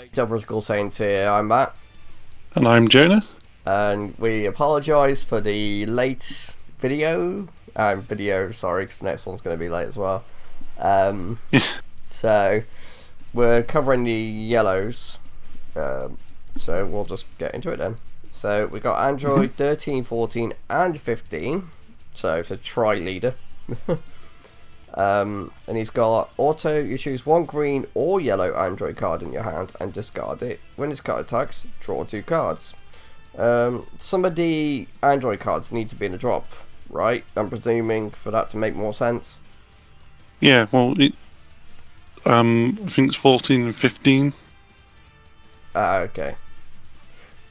Britical Saiyans here. I'm Matt. And I'm Jonah. And we apologise for the late video. Sorry, because the next one's going to be late as well. So, we're covering the yellows. So, we'll just get into it then. So, we got Android 13, 14, and 15. So, it's a tri-leader. And he's got auto. You choose one green or yellow Android card in your hand and discard it. When this card attacks, draw 2 cards. Some of the Android cards need to be in a drop, right? I'm presuming for that to make more sense. Yeah, well, I think it's 14 and 15. Okay.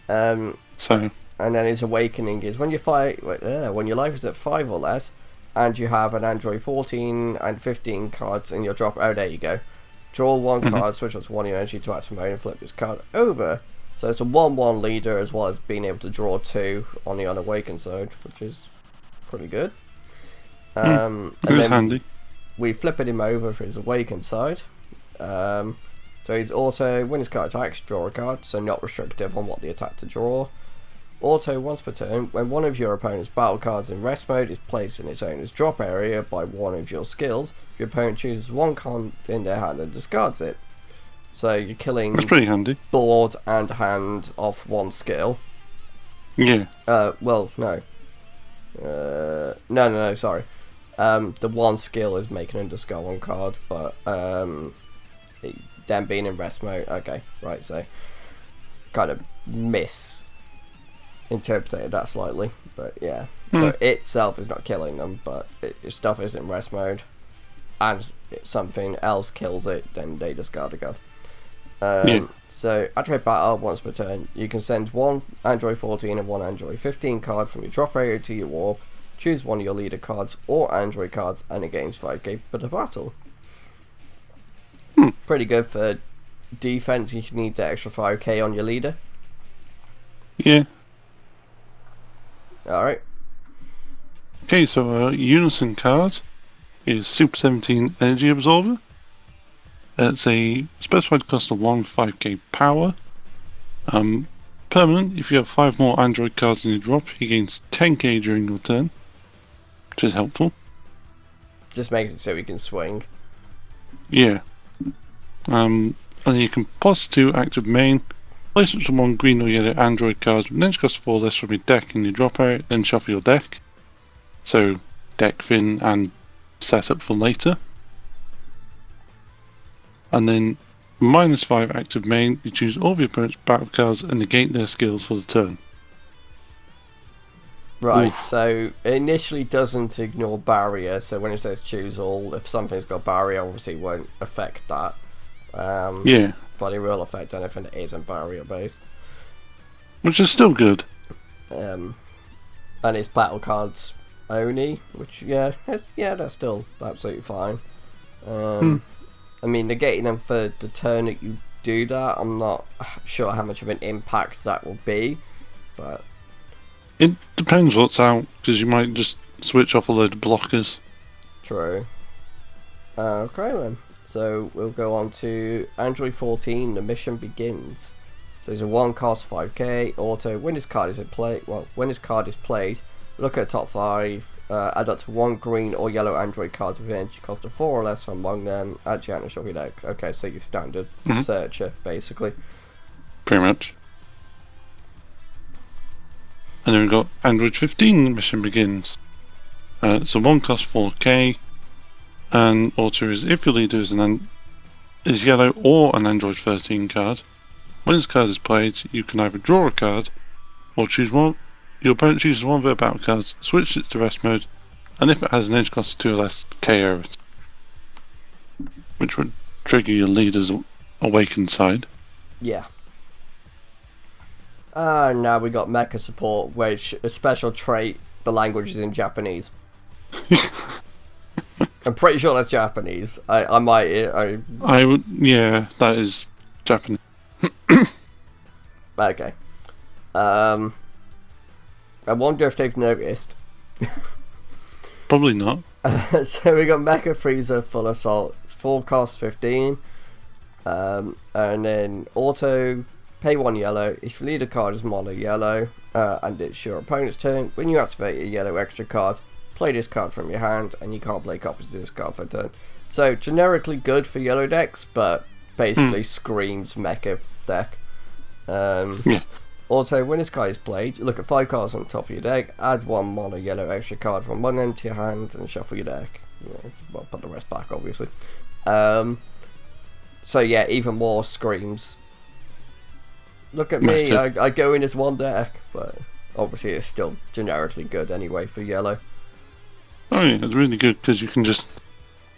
So. And then his awakening is when when your life is at 5 or less, and you have an Android 14 and 15 cards in your drop. Oh, there you go. Draw 1 card, switch onto 1 energy to active mode, and flip this card over. So it's a 1-1 leader, as well as being able to draw 2 on the unawakened side, which is pretty good. And then handy. We flip him over for his awakened side. So he's auto, when his card attacks, draw a card, so not restrictive on what the attack to draw. Auto once per turn, when one of your opponent's battle cards in rest mode is placed in its owner's drop area by one of your skills, your opponent chooses 1 card in their hand and discards it. So you're killing That's pretty handy. board and hand off 1 skill. Yeah. Well, no. No, sorry. The 1 skill is making him discard 1 card, but them being in rest mode. Okay, right, so kind of misinterpreted that slightly, but yeah. So itself is not killing them, but if stuff is in rest mode and something else kills it, then they discard a card. So activate battle once per turn. You can send 1 Android 14 and 1 Android 15 card from your drop area to your warp. Choose one of your leader cards or Android cards, and it gains 5k per the battle. Pretty good for defense. You need the extra 5k on your leader. Yeah. Alright. Okay, so Unison card is Super 17 Energy Absorber. It's a specified cost of 1 5k power. Permanent, if you have 5 more Android cards in your drop, he gains 10k during your turn, which is helpful. Just makes it so he can swing. Yeah. And you can pause to active main, place it to 1 green or yellow Android card, and then cost 4 less from your deck in your drop area, then shuffle your deck. So, deck fin and set up for later. And then, -5 active main, you choose all of your opponent's battle cards and negate their skills for the turn. Right, so it initially doesn't ignore barrier, so when it says choose all, if something's got barrier, obviously it won't affect that. Yeah. But it will affect anything that isn't barrier based. Which is still good. And it's battle cards only, which that's still absolutely fine. I mean, negating them for the turn that you do that, I'm not sure how much of an impact that will be, but it depends what's out, because you might just switch off a load of blockers. True. Okay then. So we'll go on to Android 14. The mission begins. So it's a 1 cost 5k auto. When this card is in play, when this card is played, look at the top 5. Add up to 1 green or yellow Android card with energy cost of 4 or less among them. Add to your shuffle your deck. Okay, so your standard searcher basically. Pretty much. And then we've got Android 15. The mission begins. So 1 cost 4k. And auto is if your leader is yellow or an Android 13 card. When this card is played, you can either draw a card or choose one. Your opponent chooses one of their battle cards, switch it to rest mode, and if it has an edge cost of 2 or less, KO it. Which would trigger your leader's awakened side. Yeah. Now we got mecha support, which a special trait, the language is in Japanese. I'm pretty sure that's Japanese. I would, yeah, that is Japanese. Okay. I wonder if they've noticed. Probably not. So we got Mecha Frieza Full Assault. It's full cost 15. And then auto, pay 1 yellow. If your leader card is mono yellow, and it's your opponent's turn, when you activate a yellow extra card, play this card from your hand, and you can't play copies of this card for a turn. So generically good for yellow decks, but basically screams mecha deck. Also, when this card is played, you look at 5 cards on the top of your deck, add 1 mono yellow extra card from one end to your hand, and shuffle your deck. Well, put the rest back, obviously. So yeah, even more screams. Look at me, I go in as one deck, but obviously it's still generically good anyway for yellow. Oh yeah, it's really good because you can just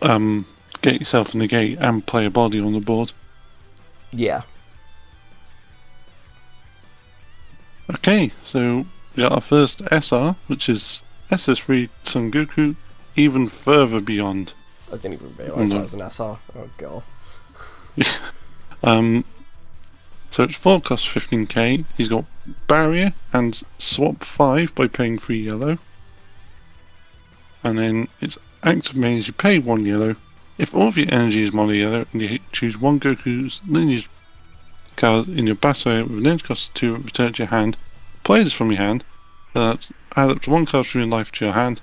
get yourself a negate and play a body on the board. Yeah. Okay, so we got our first SR, which is SS3 Son Goku, even further beyond. I didn't even realise that was an SR. Oh god. So it's 4 cost 15k. He's got barrier and swap 5 by paying 3 yellow. And then its active means you pay 1 yellow. If all of your energy is mono yellow and you choose 1 Goku's lineage card in your battle area with an energy cost 2 and return it to your hand, play this from your hand, add up to 1 card from your life to your hand,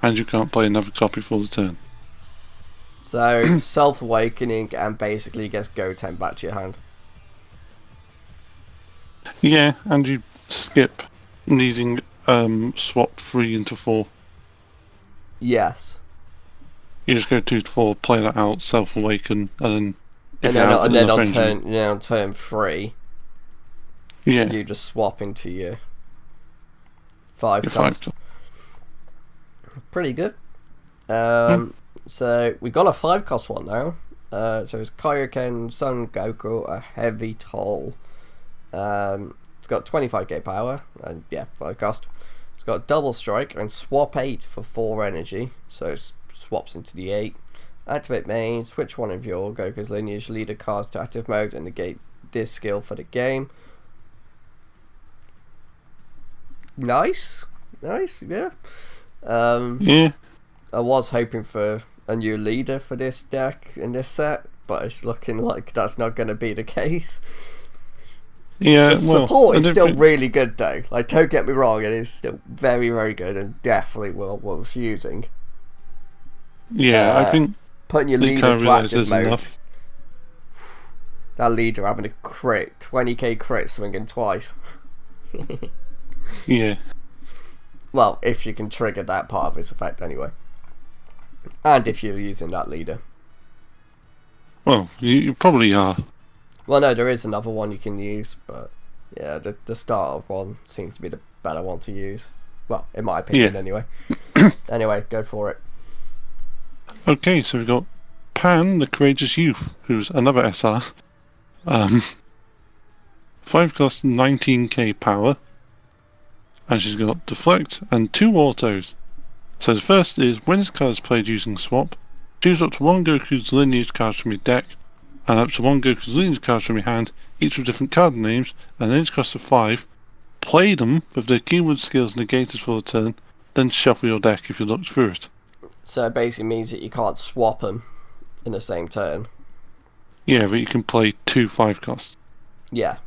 and you can't play another copy for the turn. So, self-awakening and basically gets Goten back to your hand. Yeah, and you skip needing swap 3 into 4. Yes. You just go 2 to 4, play that out, self-awaken, and then on turn 3, yeah, you just swap into your 5 cost. Pretty good. So we got a 5 cost one now. So it's Kaioken Son Goku, a heavy toll. It's got 25k power and 5 cost. It's got double strike and swap 8 for 4 energy. So it swaps into the 8. Activate main, switch one of your Goku's lineage leader cards to active mode and negate this skill for the game. Nice, yeah. Yeah. I was hoping for a new leader for this deck in this set, but it's looking like that's not going to be the case. Yeah, the support is still really good though. Like, don't get me wrong, it is still very, very good and definitely worth using. Yeah, I think putting your leader to active mode. Enough. That leader having a crit, 20k crit swinging twice. Yeah. Well, if you can trigger that part of its effect anyway. And if you're using that leader. Well, you probably are. Well, no, there is another one you can use, but yeah, the start of one seems to be the better one to use. Well, in my opinion, anyway. Anyway, go for it. Okay, so we've got Pan, the Courageous Youth, who's another SR. 5 cost 19k power. And she's got Deflect and 2 autos. So the first is, when this card is played using swap, choose up to 1 Goku's lineage card from your deck, and up to 1 Goku's lineage card from your hand, each with different card names, and an each cost of 5. Play them with their keyword skills negated for the turn, then shuffle your deck if you look through it. So it basically means that you can't swap them in the same turn. Yeah, but you can play 2 5 costs. Yeah.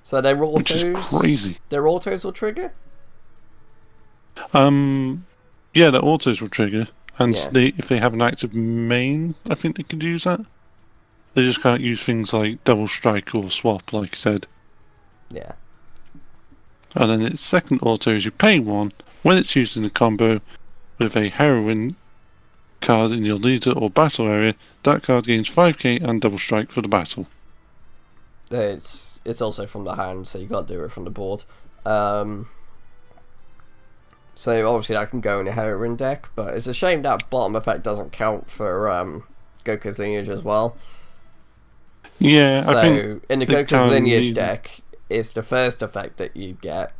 So their autos. Which is crazy. Their autos will trigger? Yeah, their autos will trigger. And if they have an active main, I think they could use that. They just can't use things like double strike or swap, like I said. Yeah. And then its second auto is you pay 1 when it's used in a combo with a heroine card in your leader or battle area. That card gains 5k and double strike for the battle. It's also from the hand, so you can't do it from the board. So obviously that can go in a heroine deck, but it's a shame that bottom effect doesn't count for Goku's lineage as well. Yeah, so I think in the Goku's lineage deck, it's the first effect that you get,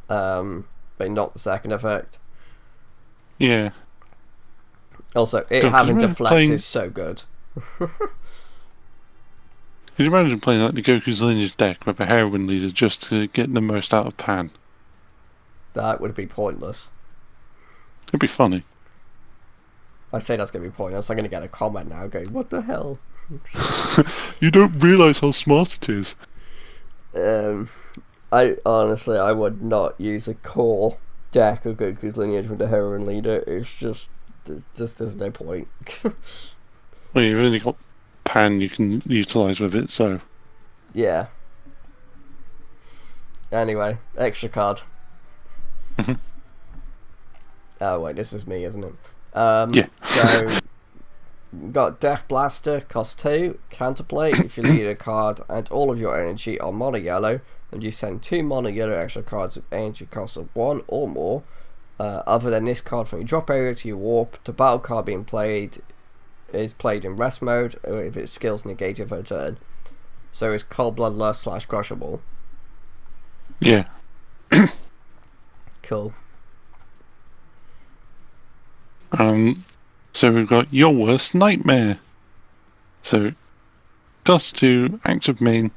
but not the second effect. Yeah. Also, having Deflect is so good. Could you imagine playing like the Goku's lineage deck with a heroine leader just to get the most out of Pan? That would be pointless. It'd be funny. I say that's going to be pointless. I'm going to get a comment now going, what the hell? You don't realise how smart it is. I honestly, I would not use a core deck of Goku's lineage with the hero and leader. It's just, there's no point. Well, you've only got Pan you can utilise with it, so... Yeah. Anyway, extra card. Oh wait, this is me, isn't it? Yeah. So, got Death Blaster, cost 2, counterplay if you lead a card and all of your energy are mono yellow, and you send 2 mono yellow extra cards with energy cost of 1 or more, other than this card from your drop area to your warp. The battle card being played is played in rest mode, or if its skills negated for a turn. So it's Cold Bloodlust / Crushable. Yeah. Cool. So we've got Your Worst Nightmare. So, cost 2, active main.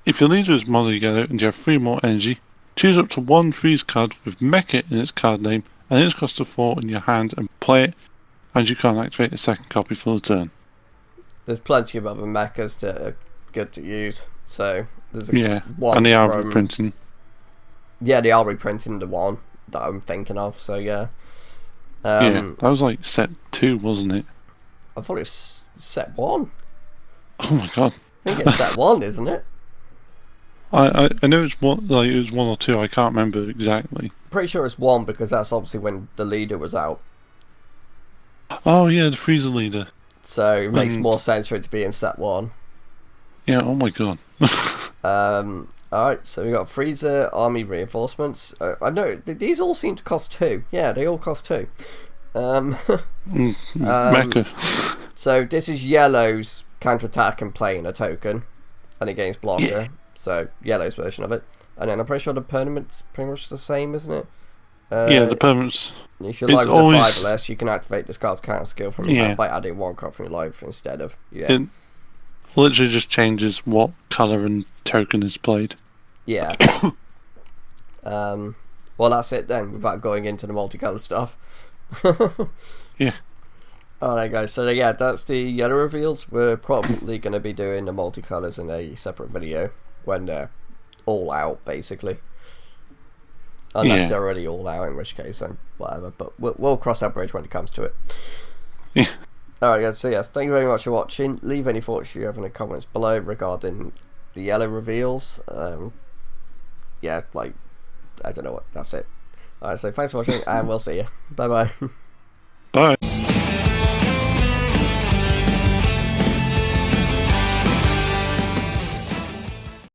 If your leader is mono yellow and you have 3 more energy, choose up to 1 freeze card with Mecha in its card name and its cost of 4 in your hand and play it, and you can't activate a second copy for the turn. There's plenty of other mechas that are good to use. So there's one and they are reprinting. Yeah, they are reprinting the one that I'm thinking of. So yeah. Yeah, that was like set 2, wasn't it? I thought it was set 1. Oh my god! I think it's set 1, isn't it? I know it's one, like it was 1 or 2. I can't remember exactly. Pretty sure it's 1 because that's obviously when the leader was out. Oh yeah, the Frieza leader. So it makes more sense for it to be in set 1. Yeah. Oh my god. Alright, so we got Frieza, army reinforcements. I know these all seem to cost 2. Yeah, they all cost 2. Mecha. So this is yellow's counterattack and playing a token, and it gains blocker. Yeah. So yellow's version of it, and then I'm pretty sure the permanent's pretty much the same, isn't it? Yeah, the permanent's. If your life is always... 5 or less, you can activate this card's counter skill from your hand by adding 1 card from your life instead of It literally just changes what colour and token is played. Yeah. Well, that's it then, without going into the multicolour stuff. Yeah. Alright guys, so yeah, that's the yellow reveals. We're probably going to be doing the multicolours in a separate video when they're all out, basically. Unless they're already all out, in which case then whatever, but we'll cross that bridge when it comes to it. Yeah. Alright guys, so yes, thank you very much for watching. Leave any thoughts you have in the comments below regarding the yellow reveals. Yeah, like, I don't know what, that's it. Alright, so thanks for watching, and we'll see you. Bye bye. Bye.